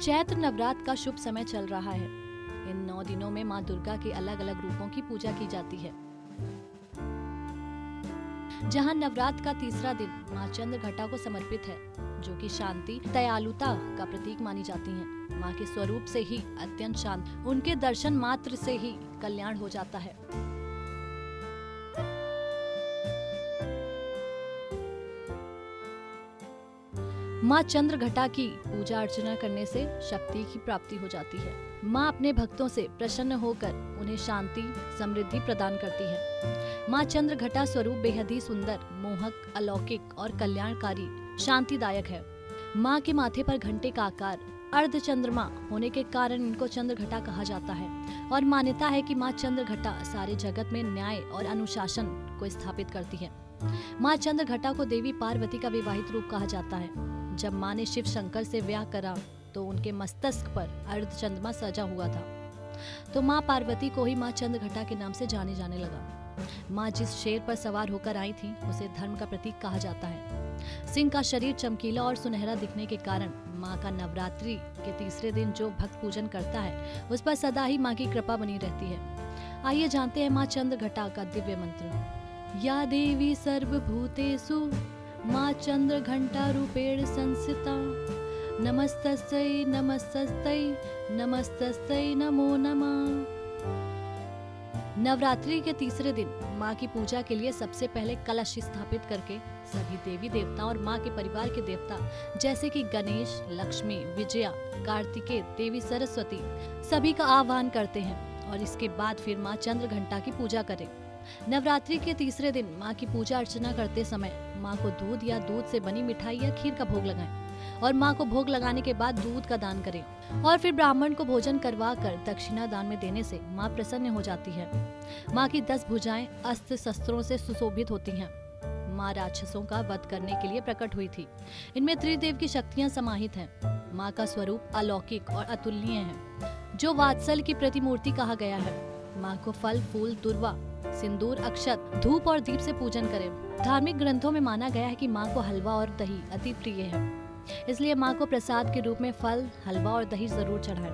चैत्र नवरात्र का शुभ समय चल रहा है। इन 9 दिनों में माँ दुर्गा के अलग अलग रूपों की पूजा की जाती है। जहाँ नवरात्र का तीसरा दिन माँ चंद्रघटा को समर्पित है, जो कि शांति दयालुता का प्रतीक मानी जाती हैं। माँ के स्वरूप से ही अत्यंत शांत, उनके दर्शन मात्र से ही कल्याण हो जाता है। माँ चंद्रघटा की पूजा अर्चना करने से शक्ति की प्राप्ति हो जाती है। माँ अपने भक्तों से प्रसन्न होकर उन्हें शांति समृद्धि प्रदान करती है। माँ चंद्रघटा स्वरूप बेहद ही सुंदर, मोहक, अलौकिक और कल्याणकारी, शांतिदायक है। माँ के माथे पर घंटे का आकार अर्ध चंद्रमा होने के कारण इनको चंद्रघटा कहा जाता है और मान्यता है कि माँ चंद्रघटा सारे जगत में न्याय और अनुशासन को स्थापित करती है। माँ चंद्रघटा को देवी पार्वती का विवाहित रूप कहा जाता है। जब माँ ने शिव शंकर से विवाह करा तो उनके मस्तक पर अर्ध चंद्रमा सजा हुआ था, तो माँ पार्वती को ही माँ चंद्रघटा के नाम से जाने जाने लगा। माँ जिस शेर पर सवार होकर आई थी उसे धर्म का प्रतीक कहा जाता है। सिंह का शरीर चमकीला और सुनहरा दिखने के कारण माँ का नवरात्रि के तीसरे दिन जो भक्त पूजन करता है उस पर सदा ही माँ की कृपा बनी रहती है। आइए जानते हैं माँ चंद्रघटा का दिव्य मंत्र। या देवी सर्वभूतेषु माँ चंद्रघंटा रूपेण संस्थिता, नमस्तस्यै नमस्तस्यै नमस्तस्यै नमो नमः। नवरात्रि के तीसरे दिन माँ की पूजा के लिए सबसे पहले कलश स्थापित करके सभी देवी देवता और माँ के परिवार के देवता जैसे कि गणेश, लक्ष्मी, विजया, कार्तिकेय, देवी सरस्वती सभी का आह्वान करते हैं और इसके बाद फिर माँ चंद्रघंटा की पूजा करें। नवरात्रि के तीसरे दिन माँ की पूजा अर्चना करते समय माँ को दूध या दूध से बनी मिठाई या खीर का भोग लगाएं और माँ को भोग लगाने के बाद दूध का दान करें और फिर ब्राह्मण को भोजन करवा कर दक्षिणा दान में देने से माँ प्रसन्न हो जाती है। माँ की 10 भुजाएं अस्त्र शस्त्रों से सुशोभित होती हैं। माँ राक्षसों का वध करने के लिए प्रकट हुई थी। इनमें त्रिदेव की शक्तियाँ समाहित हैं। माँ का स्वरूप अलौकिक और अतुलनीय है, जो वात्सल की प्रतिमूर्ति कहा गया है। माँ को फल, फूल, दुर्वा, सिंदूर, अक्षत, धूप और दीप से पूजन करें। धार्मिक ग्रंथों में माना गया है कि माँ को हलवा और दही अति प्रिय है, इसलिए माँ को प्रसाद के रूप में फल, हलवा और दही जरूर चढ़ाएं।